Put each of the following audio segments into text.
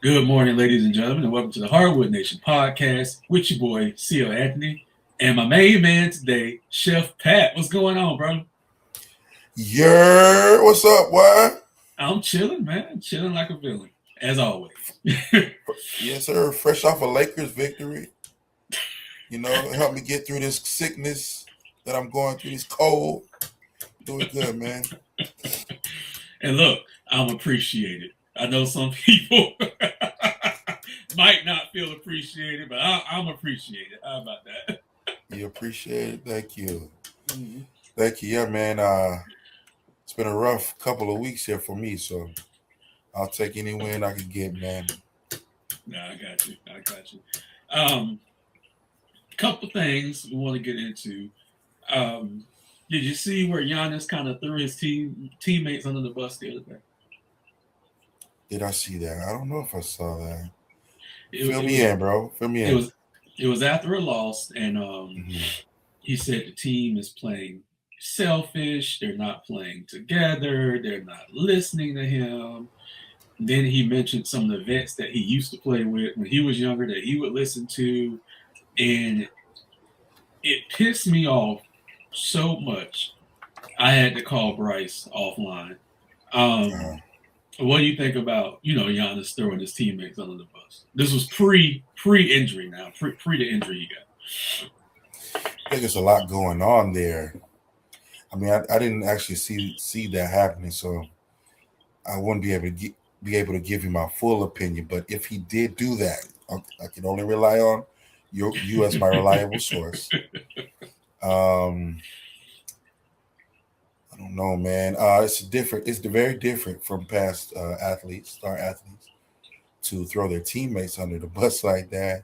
Good morning, ladies and gentlemen, and welcome to the Hardwood Nation podcast with your boy, C.O. Anthony, and my main man today, Chef Pat. What's going on, bro? What's up, boy? I'm chilling, man. Chilling like a villain, as always. Yes, sir. Fresh off a Lakers victory. Help me get through this sickness that I'm going through, this cold. Doing good, man. And look, I'm appreciated. I know some people might not feel appreciated, but I'm appreciated. How about that? You appreciate it. Thank you. Mhm. Thank you. Yeah, man. It's been a rough couple of weeks here for me, so I'll take any win I can get, man. No, I got you. I got you. Um, Couple things we want to get into. Um, did you see where Giannis kind of threw his teammates under the bus the other day? Did I see that? I don't know if I saw that. It, Fill it me was in, bro. Fill me it in. was it was after a loss, and Hmm. he said the team is playing selfish. They're not playing together. They're not listening to him. Then he mentioned some of the vets that he used to play with when he was younger that he would listen to, and it pissed me off so much. I had to call Bryce offline. Uh, What do you think about Giannis throwing his teammates under the bus? This was pre injury now, pre the injury he got. I think there's a lot going on there. I mean, I didn't actually see that happening, so I wouldn't be able to give you my full opinion. But if he did do that, I can only rely on you as my reliable source. Um, I don't know, man. It's different. It's very different from past star athletes, to throw their teammates under the bus like that.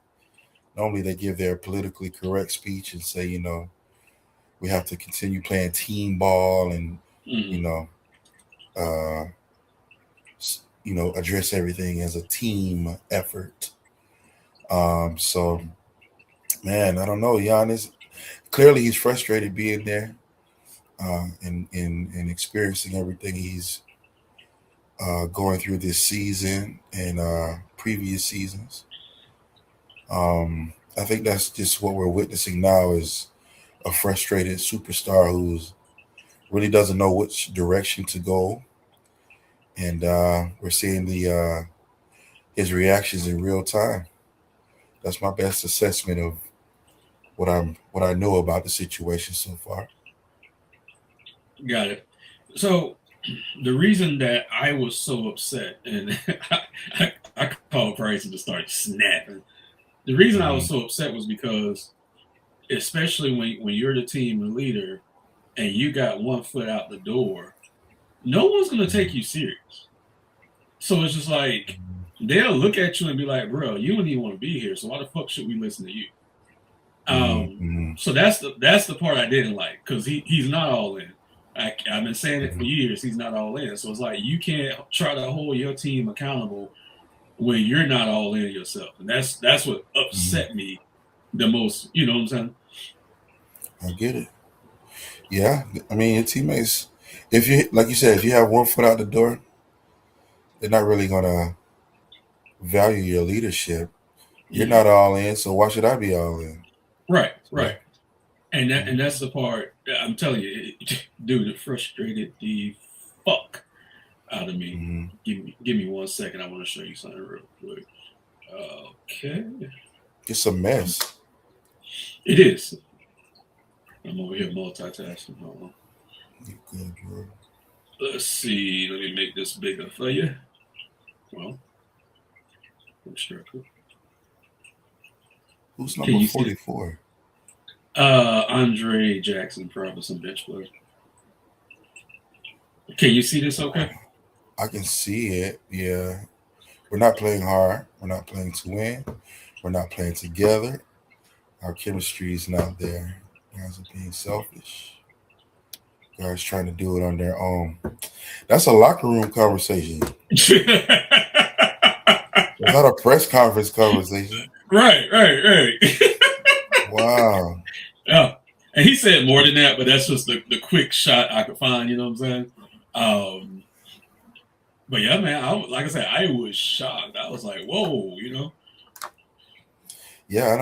Normally, they give their politically correct speech and say, we have to continue playing team ball and you Mhm. know, uh, address everything as a team effort. So man, I don't know. Giannis, clearly he's frustrated being there, and experiencing everything he's going through this season and previous seasons. I think that's just what we're witnessing now is a frustrated superstar who's really doesn't know which direction to go, and we're seeing the his reactions in real time. That's my best assessment of what I know about the situation so far. Got it. So the reason that I was so upset and I called Bryson to start snapping. The reason I was Hmm. so upset was because, especially when you're the team leader and you got one foot out the door, no one's gonna take you serious. So it's just like they'll look at you and be like, "Bro, you don't even want to be here. So why the fuck should we listen to you?" Hmm. So that's the part I didn't like because he's not all in. I've been saying it for Hmm. years. He's not all in. So it's like you can't try to hold your team accountable when you're not all in yourself, and that's what Hmm. upset me the most. You know what I'm saying? I get it. Yeah, I mean, your teammates. If you like you said, if you have one foot out the door, they're not really gonna value your leadership. You're Mm. not all in, so why should I be all in? Right, So right. that. And that's the part that I'm telling you, dude, it frustrated the fuck out of me. Hmm. Give me 1 second. I want to show you something real quick. Okay, It's a mess. it is. I'm over here multitasking. Hold on. You good, bro? Let's see. Let me make this bigger for you. Well, instructor. Who's Can number you see? 44? Andre Jackson, probably some bench players. Can you see this? Okay. I can see it. Yeah, we're not playing hard. We're not playing to win. We're not playing together. Our chemistry is not there. Guys are being selfish. Guys trying to do it on their own. That's a locker room conversation. It's not a press conference conversation. Right, right, right. Wow. Yeah. And he said more than that, but that's just the quick shot I could find, you know what I'm saying? Um, But yeah, man, like I said, I was shocked. I was like, whoa, you know. Yeah,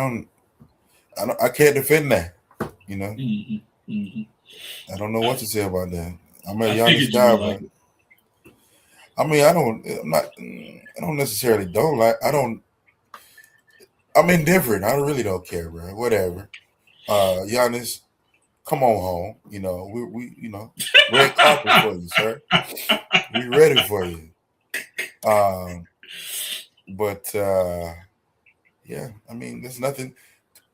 I can't defend that. You know, Hmm. Hmm. I don't know I, what to say about that. I'm a I Giannis figured you guy, would like but it. I mean, I don't necessarily don't like. I'm indifferent. I really don't care, bro. Whatever. Giannis, come on home. You know, red carpet for you, sir. We ready for you. Um, but yeah, I mean, there's nothing.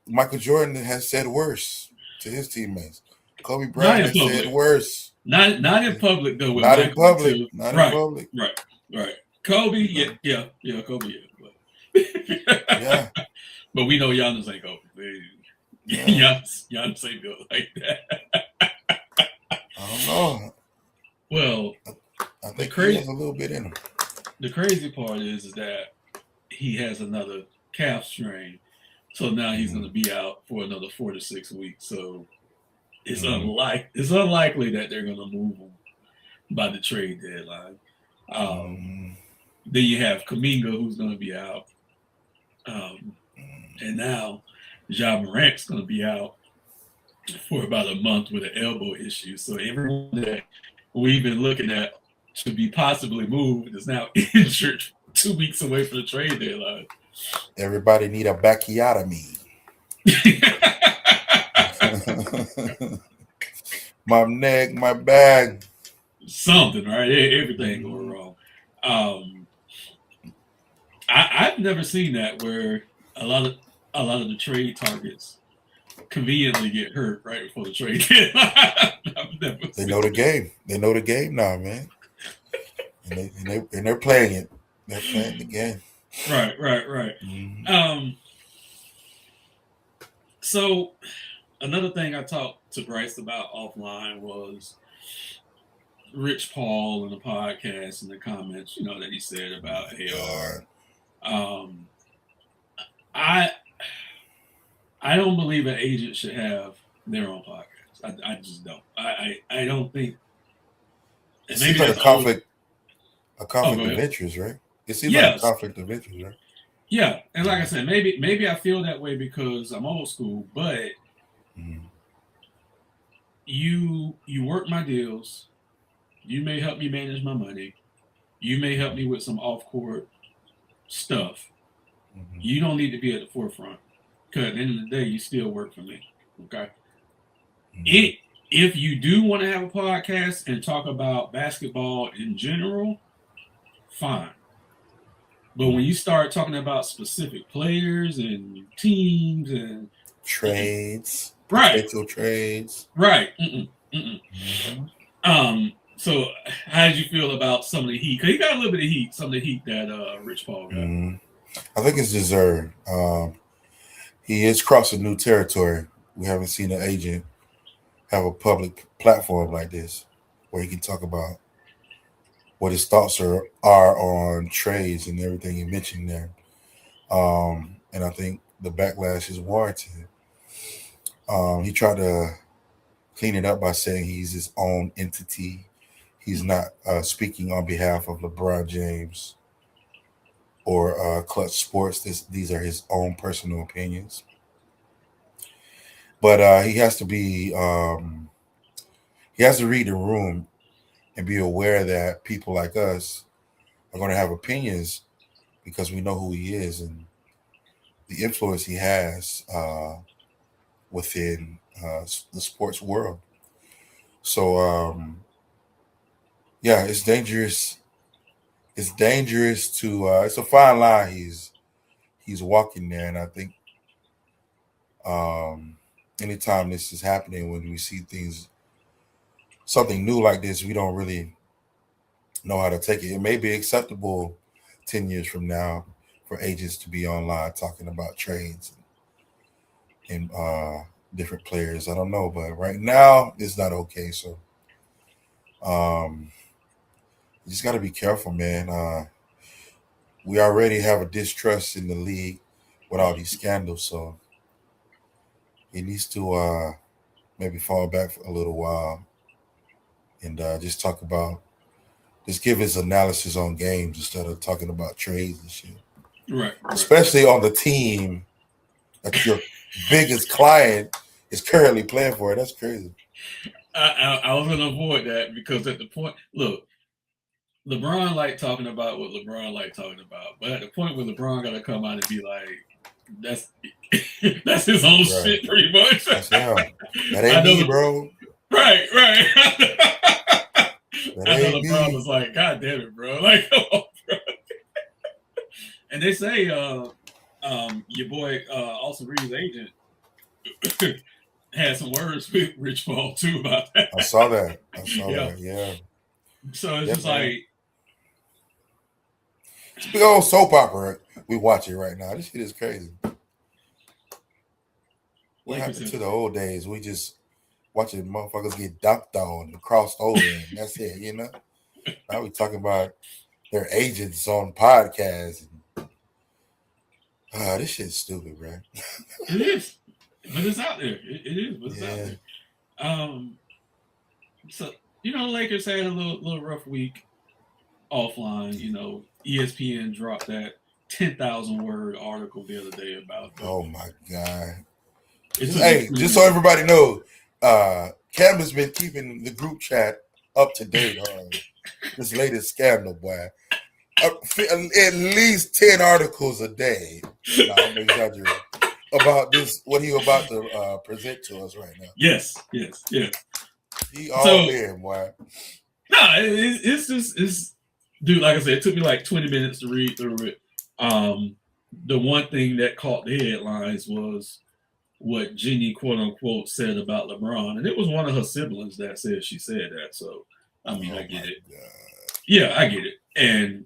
Michael Jordan has said worse to his teammates. Kobe Not Bryant in has said public. worse. Not in public though with Not in Michael public. until Not in right, public. right, right. Kobe, You yeah, know. yeah, yeah, Kobe, yeah. Yeah. But we know Giannis ain't Kobe. Yeah. Giannis ain't built like that. I don't know. Well, I the think he has crazy a little bit in him. the crazy part is that he has another calf strain, so now he's going Mm-hmm. to be out for another 4 to 6 weeks. So Mm-hmm. it's unlikely that they're going to move him by the trade deadline. Um, Mm-hmm. then you have Kaminga who's going to be out, um, and now Ja Morant's going to be out for about a month with an elbow issue. So everyone that we've been looking at to be possibly moved is now injured 2 weeks away from the trade deadline. Everybody need a bacchiotomy. My neck, my back. Something, right? Everything going Mm-hmm. wrong. Um, I've never seen that where a lot of a lot of the trade targets conveniently get hurt right before the trade deadline. I've never They seen know the it. game. They know the game now, man. And they're playing it. They're playing the game. Right, right, right. Mm-hmm. Um, so another thing I talked to Bryce about offline was Rich Paul in the podcast and the comments, that he said about AR. God. Um, I I don't believe an agent should have their own podcast. I just don't. I don't think, It and seems maybe like that's old. a Oh, conflict go of ahead. interest, right? It seems like a Yes, conflict of interest, right? yeah, and like I Mm-hmm. said, maybe I feel that way because I'm old school. But Mm-hmm. you work my deals. You may help me manage my money. You may help me with some off court stuff. Mm-hmm. You don't need to be at the forefront because at the end of the day, you still work for me. Okay. Mm-hmm. It If you do want to have a podcast and talk about basketball in general, fine. But when you start talking about specific players and teams and mm-mm. Trades, Right, potential trades. right, mm-mm, mm-mm. Mm-hmm. So how did you feel about some of the heat? Because he got a little bit of heat, some of the heat that Rich Paul got. Mm-hmm. I think it's deserved. He is crossing new territory. We haven't seen an agent have a public platform like this where he can talk about what his thoughts are on trades and everything he mentioned there. And I think the backlash is warranted. He tried to clean it up by saying he's his own entity. He's not speaking on behalf of LeBron James or Clutch Sports. These are his own personal opinions. But he has to read the room and be aware that people like us are going to have opinions because we know who he is and the influence he has within the sports world. So yeah, it's dangerous. It's dangerous to. It's a fine line he's walking there, and I think um, anytime this is happening, when we see things something new like this, we don't really know how to take it. It may be acceptable 10 years from now for agents to be online talking about trades and different players. I don't know, but right now it's not okay. So um, you just got to be careful, man. We already have a distrust in the league with all these scandals, so he needs to maybe fall back for a little while and just talk about just give his analysis on games instead of talking about trades and shit. Right. Especially on the team that your biggest client is currently playing for. That's crazy. I was gonna avoid that because at the point, look, LeBron liked talking about what LeBron liked talking about, but at the point where LeBron got to come out and be like, "That's that's his own Right. shit, pretty much." That's him. That I ain't know me, bro. right. That I know ain't LeBron me. was like, "God damn it, bro!" Like, come on, bro. And they say, your boy Austin Reed's agent had some words with Rich Paul too about that. I saw that. Yeah. Yeah. So it's Yeah, just man. like, It's a big old soap opera. We watch it right now. This shit is crazy. What happened to the old days? We just watching motherfuckers get dunked on and crossed over, and that's it. You know. Now we talking about their agents on podcasts. This shit's stupid, bro. it is, but it's out there. It is, but it's out Yeah. there. So Lakers had a little rough week offline. ESPN dropped that 10,000 word article the other day about them. Oh my god. It's Just so everybody knows, Cam has been keeping the group chat up to date on this latest scandal, boy. At least 10 articles a day. No, I'm exaggerating. About this, what he about to present to us right now. Yes. He all in, boy. No, it's dude. Like I said, it took me like 20 minutes to read through it. The one thing that caught the headlines was what Jeanie, quote unquote, said about LeBron, and it was one of her siblings that said she said that. So I mean, I get it. God. Yeah, I get it. And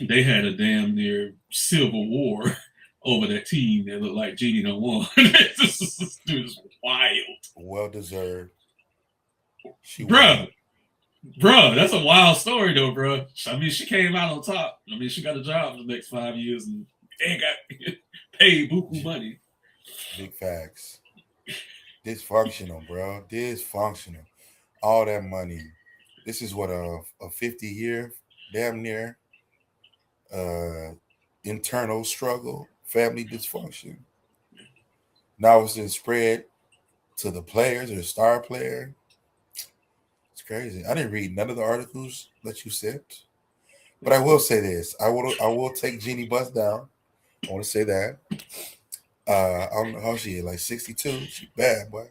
they had a damn near civil war over that team that looked like Jeanie done won. This dude is wild. Well deserved. Bruh, that's a wild story though, bruh. I mean, she came out on top. I mean, she got a job for the next 5 years and got paid buku money. Big facts. Dysfunctional, bro. Dysfunctional. All that money. This is what a 50-year, damn near, internal struggle, family dysfunction. Now it's been spread to the players or the star player. It's crazy. I didn't read none of the articles that you sent, but I will say this: I will take Jeanie Buss down. I want to say that. I don't know how she is, like 62. She bad, boy.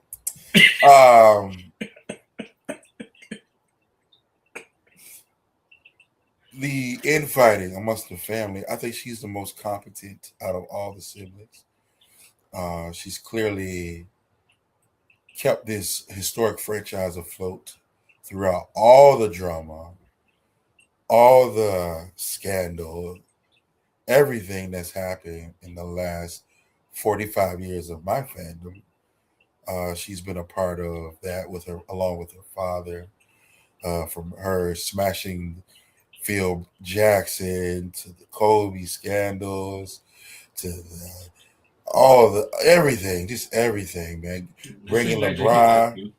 The infighting amongst the family, I think she's the most competent out of all the siblings. She's clearly kept this historic franchise afloat throughout all the drama, all the scandal, everything that's happened in the last 45 years of my fandom. She's been a part of that with her, along with her father, from her smashing Phil Jackson to the Kobe scandals to everything, just everything, man. Bringing LeBron.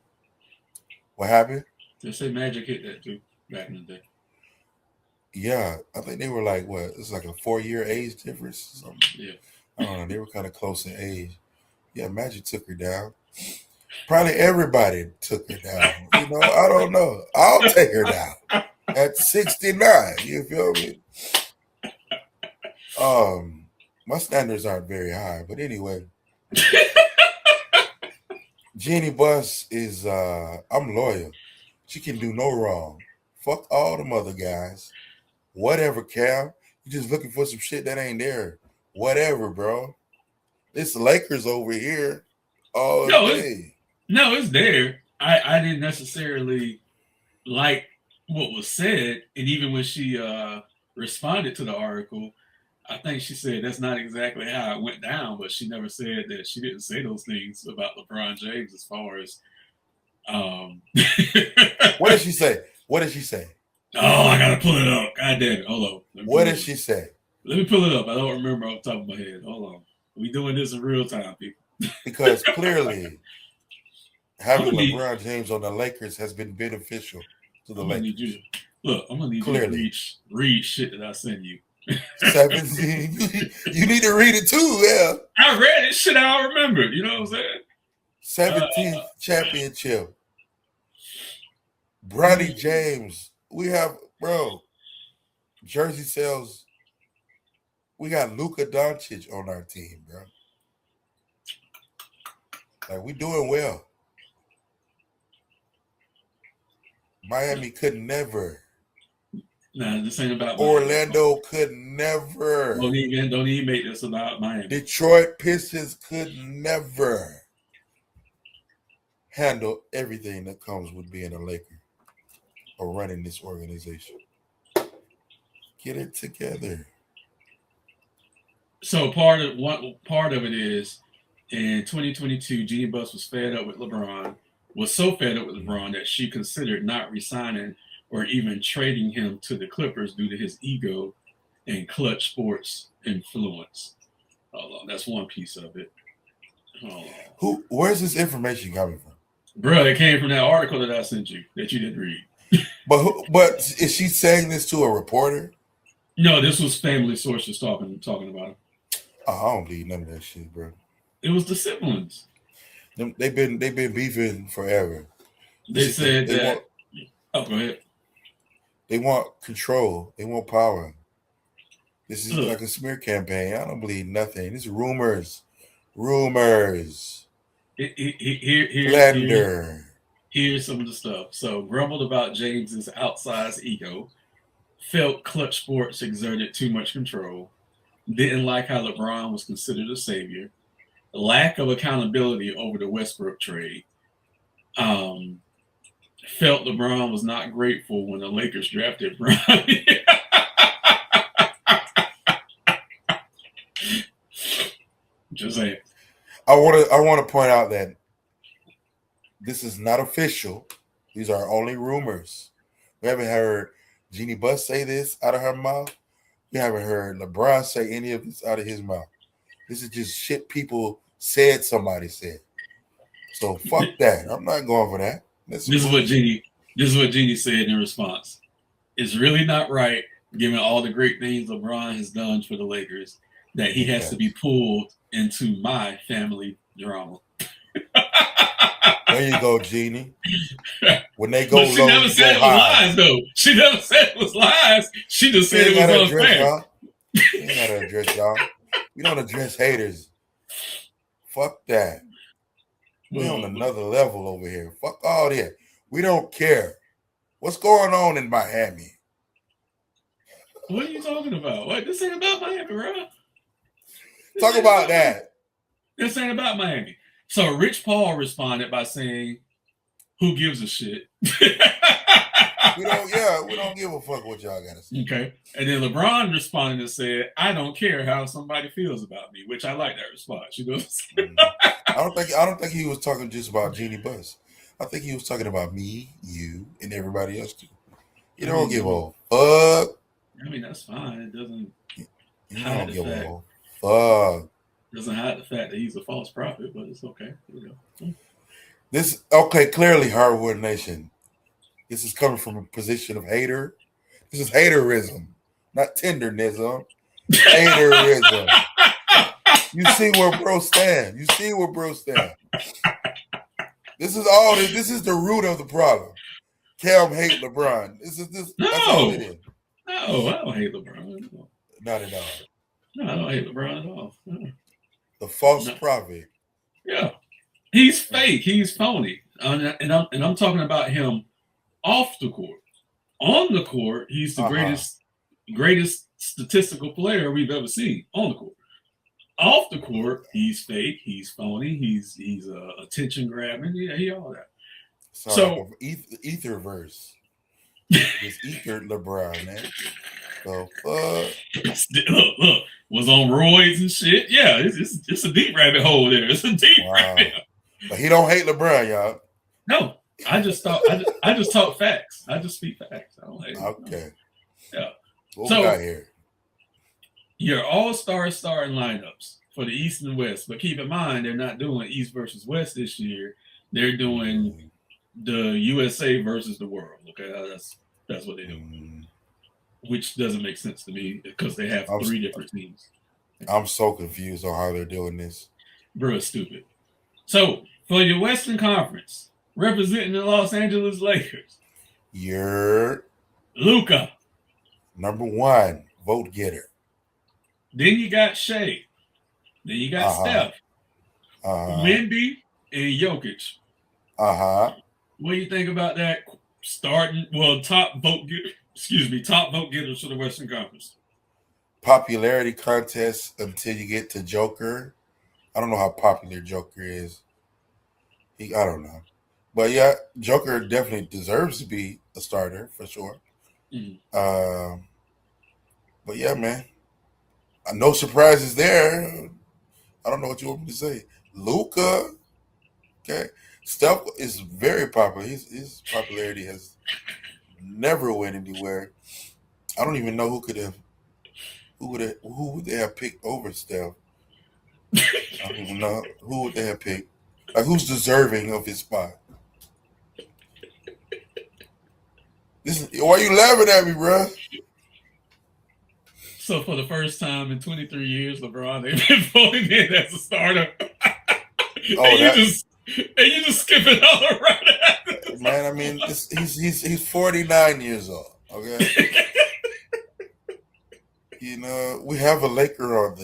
What happened? They say Magic hit that too back in the day. Yeah, I think they were like what? It's like a 4-year age difference. Or something. Yeah, I don't know. They were kind of close in age. Yeah, Magic took her down. Probably everybody took her down. I don't know. I'll take her down at 69. You feel me? My standards aren't very high, but anyway. Jeanie Buss is I'm loyal. She can do no wrong. Fuck all them other guys. Whatever, Cal. You just looking for some shit that ain't there. Whatever, bro. It's Lakers over here all day. No, it's there. I didn't necessarily like what was said, and even when she responded to the article, I think she said that's not exactly how it went down, but she never said that she didn't say those things about LeBron James as far as What did she say? Oh, I gotta pull it up. God damn it. Hold on. What did she say? Let me pull it up. I don't remember off the top of my head. Hold on. We doing this in real time, people. Because clearly having LeBron James on the Lakers has been beneficial to the Lakers. Look, I'm gonna need you Clearly. to read shit that I send you. 17. You need to read it too, yeah. I read it, shit I don't remember. You know what I'm saying? 17th championship. Bronny James. We have, bro, jersey sales. We got Luka Doncic on our team, bro. Like, we doing well. Miami could never. Nah, this ain't about Orlando could never. Don't even make this about Miami. Detroit Pistons could never handle everything that comes with being a Laker or running this organization. Get it together. So part of it is in 2022, Jeanie Buss was fed up with LeBron. Was so fed up with LeBron that she considered not resigning or even trading him to the Clippers due to his ego and clutch sports influence. Hold on, that's one piece of it. Hold on. Where's this information coming from? Bro, it came from that article that I sent you that you didn't read. But is she saying this to a reporter? No, this was family sources talking about it. Oh, I don't believe none of that shit, bro. It was the siblings. They've been beefing forever. They said that. Go ahead. They want control. They want power. This is like a smear campaign. I don't believe nothing. It's rumors. Slander. Here's some of the stuff. So, grumbled about James's outsized ego. Felt clutch sports exerted too much control. Didn't like how LeBron was considered a savior. Lack of accountability over the Westbrook trade. Felt LeBron was not grateful when the Lakers drafted Bron. Just saying. I want to point out that this is not official. These are only rumors. We haven't heard Jeanie Buss say this out of her mouth. We haven't heard LeBron say any of this out of his mouth. This is just shit people said somebody said. So fuck that. I'm not going for that. This is what Jeanie said in response. It's really not right, given all the great things LeBron has done for the Lakers, that he has to be pulled into my family drama. There you go, Jeanie. When they go but she low, never said it was lies, though. She never said it was lies. She just said it was unfair. We ain't gotta address y'all. We don't address haters. Fuck that. We on another level over here. Fuck all that. We don't care. What's going on in Miami? What are you talking about? What? This ain't about Miami, bro. Talk about that. This ain't about Miami. So Rich Paul responded by saying, "Who gives a shit?" We don't give a fuck what y'all gotta say. Okay. And then LeBron responded and said, "I don't care how somebody feels about me," which I like that response. You know what I'm saying? I don't think he was talking just about Jeanie Buss. I think he was talking about me, you, and everybody else too. You don't give a fuck. I mean, that's fine. It doesn't. You don't give a fuck. Doesn't hide the fact that he's a false prophet, but it's okay. Here we go. Clearly, Hardwood Nation. This is coming from a position of hater. This is haterism, not tendernism. Haterism. You see where bro stand. This is the root of the problem. Cam hate LeBron. That's all it is. No, I don't hate LeBron. Not at all. No, I don't hate LeBron at all. No. The false prophet. Yeah. He's fake. He's phony. And I'm talking about him off the court. On the court, he's the greatest statistical player we've ever seen on the court. Off the court, he's fake. He's phony. He's attention grabbing. Yeah, he all that. So etherverse. It's ether LeBron, man. So look, was on roids and shit. Yeah, it's a deep rabbit hole there. It's a deep rabbit hole. But he don't hate LeBron, y'all. No, I just talk facts. I just speak facts. I don't hate. Okay. Yeah. What we got here? Your all-star starting lineups for the East and West, but keep in mind they're not doing East versus West this year. They're doing the USA versus the world. Okay, That's what they do, Mm, which doesn't make sense to me because they have I'm three different teams. I'm so confused on how they're doing this. Bro, it's stupid. So for your Western Conference, representing the Los Angeles Lakers, You're Luca. number one vote getter. Then you got Shea. Then you got Uh huh. Steph, Uh huh. Wemby, and Jokic. Uh huh. What do you think about that starting? Well, top vote getters for the Western Conference. Popularity contest until you get to Joker. I don't know how popular Joker is. I don't know, but yeah, Joker definitely deserves to be a starter for sure. Mm. Um, but yeah, man, no surprises there. I don't know what you want me to say. Luca, okay, Steph is very popular. His popularity has never went anywhere. I don't even know who would they have picked over Steph. I don't even know who would they have picked. Like who's deserving of his spot. Why you laughing at me, bro? So for the first time in 23 years, LeBron they've been voting in as a starter, Oh, and you just skip it all right after this. man. I mean, he's 49 years old. Okay, you know we have a Laker on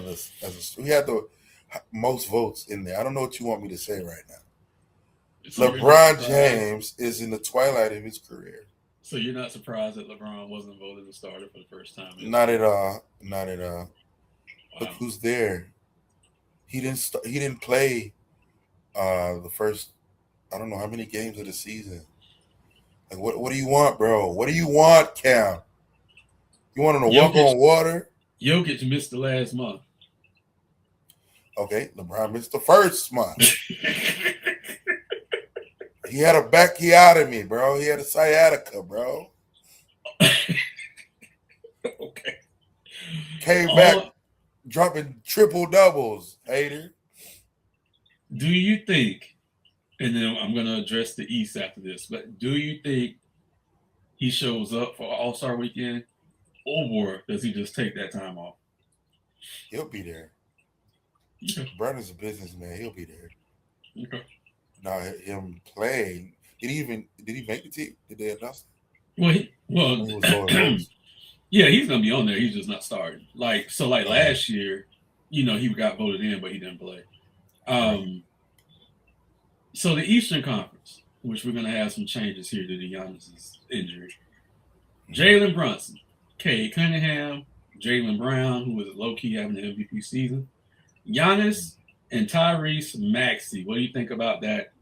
this we had the most votes in there. I don't know what you want me to say right now. So you're not LeBron surprised. James is in the twilight of his career. So you're not surprised that LeBron wasn't voted a starter for the first time in his Not at career. all. Not at all. Look Wow. who's there. He didn't play the first. I don't know how many games of the season. Like what do you want, bro? What do you want, Cam? You want him to walk Jokic on water? Jokic missed the last month. Okay, LeBron missed the first month. He had a bacchiotomy, bro. He had a sciatica, bro. Okay. Came back All dropping triple doubles, hater. do you think, and then I'm gonna address the East after this, but do you think he shows up for All Star Weekend, or does he just take that time off? He'll be there. Okay. Brandon's a businessman. He'll be there. Okay. Now him playing. Did he make the team? Did they announce Well, when he was low in votes? yeah, he's gonna be on there. He's just not starting. Like Uh, last year, he got voted in, but he didn't play. right. Um, so the Eastern Conference, which we're gonna have some changes here due to Giannis's injury. Mhm. Jalen Brunson, Cade Cunningham, Jalen Brown, who was low key having an MVP season, Giannis, and Tyrese Maxey. What do you think about that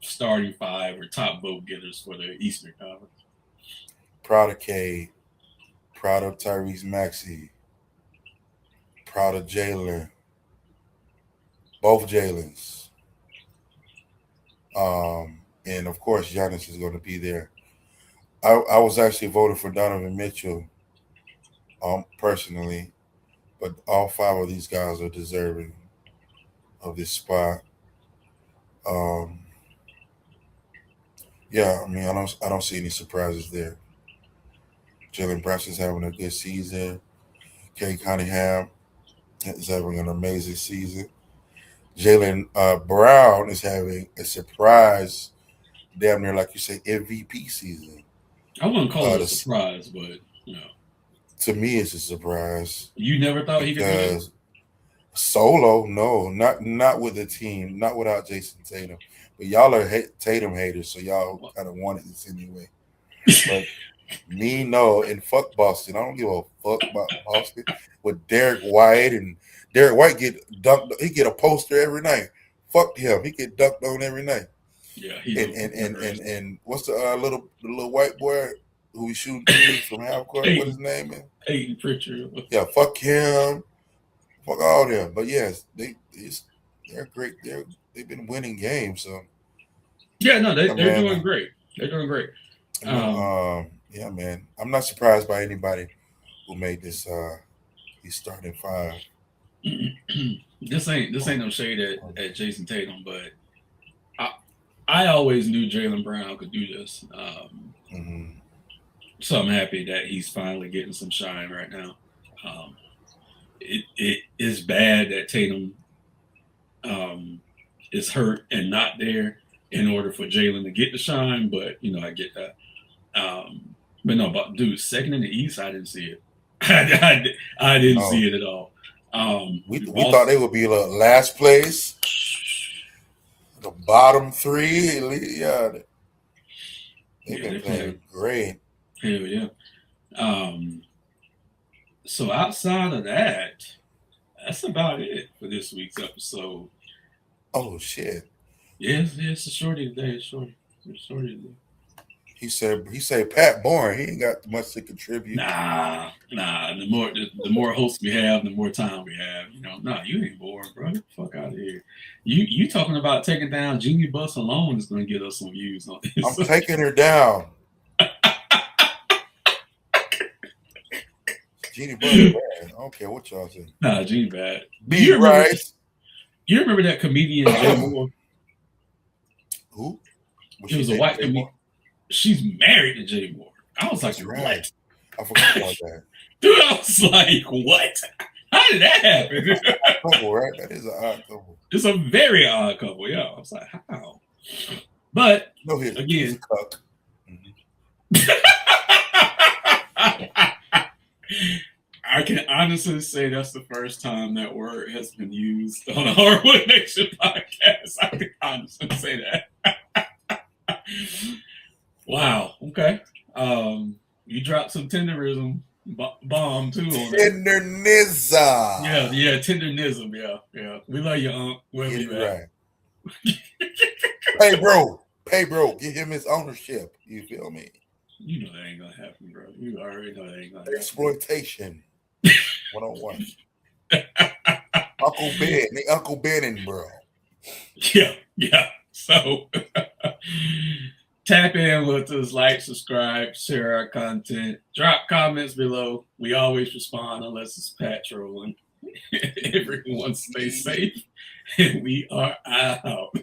starting five or top vote getters for the Eastern Conference? Proud of K. Proud of Tyrese Maxey. Proud of Jalen. Both Jalen's. And of course, Giannis is going to be there. I was actually voting for Donovan Mitchell, personally, but all five of these guys are deserving of this spot. Um, yeah, I mean, I don't see any surprises there. Jalen Brunson's having a good season. Kay Cunningham is having an amazing season. Jalen Brown is having a surprise, damn near like you say, MVP season. I wouldn't call it a This, surprise, but you know, to me, it's a surprise you never thought he could do it. because solo, no, not with the team, not without Jason Tatum. But y'all are Tatum haters, so y'all kind of wanted this anyway. But me, no, and fuck Boston. I don't give a fuck about Boston. With Derek White get dunked. He get a poster every night. Fuck him. He get dunked on every night. Yeah, he's And a and and and, embarrassment. and what's the little white boy who we shooting threes from half court? What his Peyton, name is? Peyton Pritchard. Yeah, fuck him. Fuck all them. But yes, they're great. They've been winning games. So Yeah, no, yeah, they're man. doing great. They're doing great. Um, Yeah, man. I'm not surprised by anybody who made these starting five. this ain't no shade at Jason Tatum, but I I always knew Jalen Brown could do this. Mm-hmm. So I'm happy that he's finally getting some shine right now. Um, it is bad that Tatum um, is hurt and not there in order for Jalen to get the shine, but I get that. But no, but dude, second in the East, I didn't see it. I didn't No, see it at all. we thought they Boston, would be the last place, the bottom three. Yeah, they've yeah, been they're playing playing. great. Hell yeah. Um, so outside of that, that's about it for this week's episode. Oh shit! Yes, it's a shorty today. It's a shorty today. He said Pat Bourne. He ain't got much to contribute. Nah. The more hosts we have, the more time we have. Nah, you ain't bored, bro. Get the fuck out of here. You talking about taking down Jeanie Bus alone is going to get us some views on I'm this. taking her down. Jeanie Buss, man. I don't care what y'all say. Nah, Jeanie bad. Do B you remember? Rice. You remember that comedian Jay Moore? Who? Was It she was a dating white Jay comedian. Moore? She's married to Jay Moore. I was like, That's right. what? I forgot about that. Dude, I was like, what? How did that happen? Couple, right? That is an odd couple. It's a very odd couple, yeah. I was like, how? But No, he's a again, cuck. I can honestly say that's the first time that word has been used on a Hardwood Nation podcast. I can honestly say that. Wow. Okay. You dropped some tenderism bomb too on that. Tendernism. Yeah, tenderism. Yeah. We love you, Unc. Wherever Get you it at. right. Pay bro. Give him his ownership. You feel me? You know that ain't gonna happen, bro. You already know that ain't gonna happen. Exploitation. 101. Uncle Ben and bro. Yeah. So tap in with us, like, subscribe, share our content, drop comments below. We always respond unless it's Pat trolling. Everyone stay safe, and we are out.